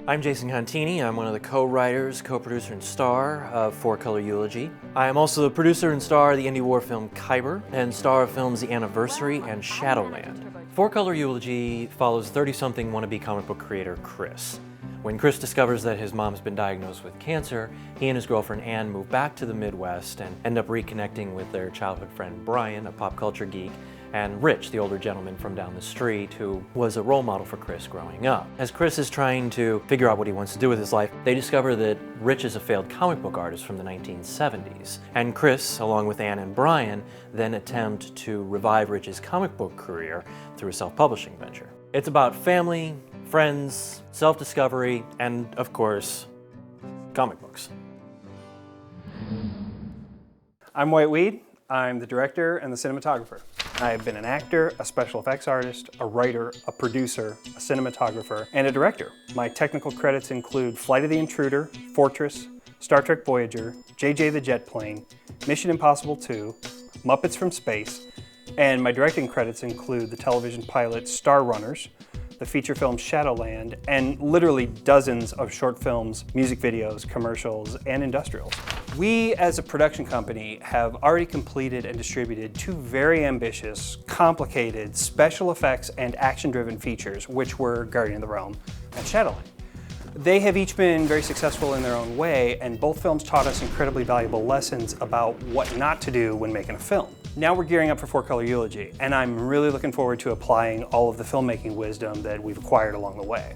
I'm Jason Contini. I'm one of the co-writers, co-producer, and star of Color Eulogy. I am also the producer and star of the indie war film Kyber, and star of films The Anniversary and Shadowland. Color Eulogy follows 30-something wannabe comic book creator Chris. When Chris discovers that his mom's been diagnosed with cancer, he and his girlfriend Anne move back to the Midwest and end up reconnecting with their childhood friend Brian, a pop culture geek, and Rich, the older gentleman from down the street who was a role model for Chris growing up. As Chris is trying to figure out what he wants to do with his life, they discover that Rich is a failed comic book artist from the 1970s. And Chris, along with Anne and Brian, then attempt to revive Rich's comic book career through a self-publishing venture. It's about family, friends, self-discovery, and of course, comic books. I'm Wyatt Weed. I'm the director and the cinematographer. I have been an actor, a special effects artist, a writer, a producer, a cinematographer, and a director. My technical credits include Flight of the Intruder, Fortress, Star Trek Voyager, JJ the Jet Plane, Mission Impossible 2, Muppets from Space, and my directing credits include the television pilot Star Runners, the feature film Shadowland, and literally dozens of short films, music videos, commercials, and industrials. We, as a production company, have already completed and distributed 2 very ambitious, complicated, special effects and action-driven features, which were Guardian of the Realm and Shadowland. They have each been very successful in their own way, and both films taught us incredibly valuable lessons about what not to do when making a film. Now we're gearing up for Color Eulogy, and I'm really looking forward to applying all of the filmmaking wisdom that we've acquired along the way.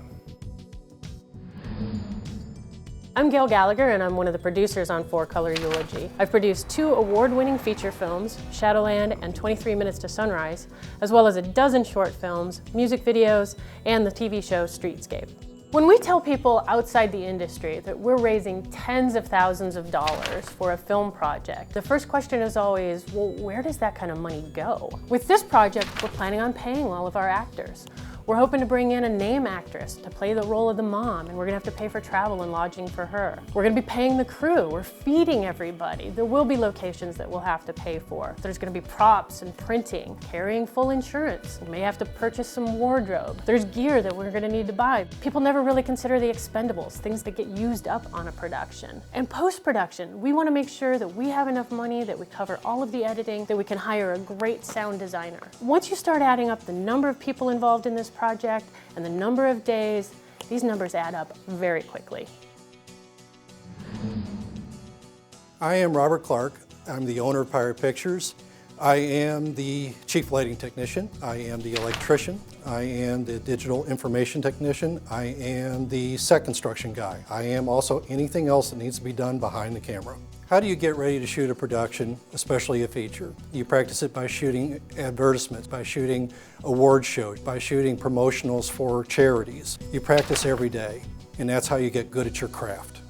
I'm Gayle Gallagher, and I'm one of the producers on Color Eulogy. I've produced 2 award-winning feature films, Shadowland and 23 Minutes to Sunrise, as well as a dozen short films, music videos, and the TV show Streetscape. When we tell people outside the industry that we're raising tens of thousands of dollars for a film project, the first question is always, well, where does that kind of money go? With this project, we're planning on paying all of our actors. We're hoping to bring in a name actress to play the role of the mom, and we're gonna have to pay for travel and lodging for her. We're gonna be paying the crew, we're feeding everybody. There will be locations that we'll have to pay for. There's gonna be props and printing, carrying full insurance. We may have to purchase some wardrobe. There's gear that we're gonna need to buy. People never really consider the expendables, things that get used up on a production. And post-production, we wanna make sure that we have enough money that we cover all of the editing, that we can hire a great sound designer. Once you start adding up the number of people involved in this project and the number of days, these numbers add up very quickly. I am Robert Clark. I'm the owner of Pirate Pictures. I am the chief lighting technician. I am the electrician. I am the digital information technician. I am the set construction guy. I am also anything else that needs to be done behind the camera. How do you get ready to shoot a production, especially a feature? You practice it by shooting advertisements, by shooting award shows, by shooting promotionals for charities. You practice every day, and that's how you get good at your craft.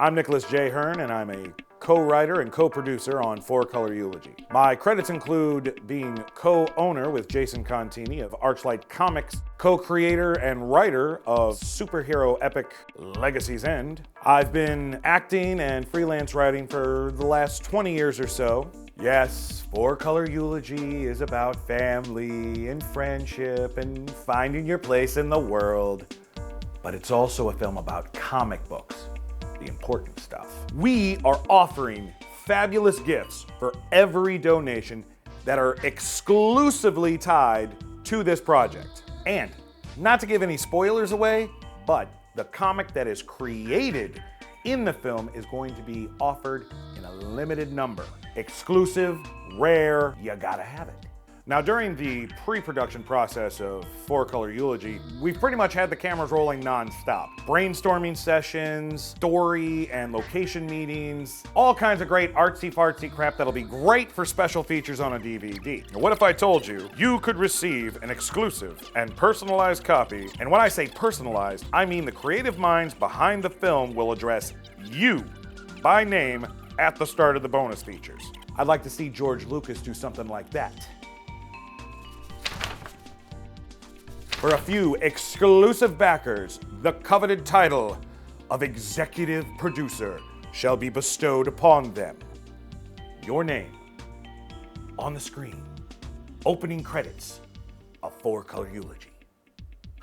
I'm Nicholas J. Hearne, and I'm a co-writer and co-producer on Color Eulogy. My credits include being co-owner with Jason Contini of Archlight Comics, co-creator and writer of superhero epic Legacy's End. I've been acting and freelance writing for the last 20 years or so. Yes, Color Eulogy is about family and friendship and finding your place in the world. But it's also a film about comic books. The important stuff. We are offering fabulous gifts for every donation that are exclusively tied to this project. And not to give any spoilers away, but the comic that is created in the film is going to be offered in a limited number. Exclusive, rare, you gotta have it. Now, during the pre-production process of Color Eulogy, we've pretty much had the cameras rolling non-stop. Brainstorming sessions, story and location meetings, all kinds of great artsy-fartsy crap that'll be great for special features on a DVD. Now, what if I told you you could receive an exclusive and personalized copy? And when I say personalized, I mean the creative minds behind the film will address you by name at the start of the bonus features. I'd like to see George Lucas do something like that. For a few exclusive backers, the coveted title of executive producer shall be bestowed upon them. Your name on the screen. Opening credits of Color Eulogy.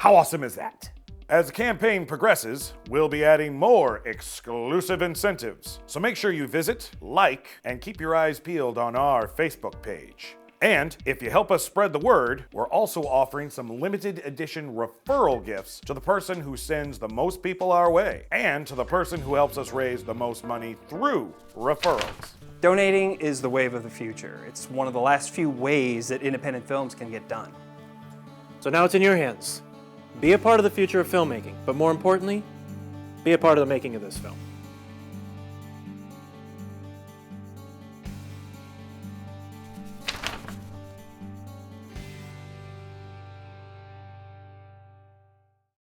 How awesome is that? As the campaign progresses, we'll be adding more exclusive incentives. So make sure you visit, like, and keep your eyes peeled on our Facebook page. And if you help us spread the word, we're also offering some limited edition referral gifts to the person who sends the most people our way, and to the person who helps us raise the most money through referrals. Donating is the wave of the future. It's one of the last few ways that independent films can get done. So now it's in your hands. Be a part of the future of filmmaking, but more importantly, be a part of the making of this film.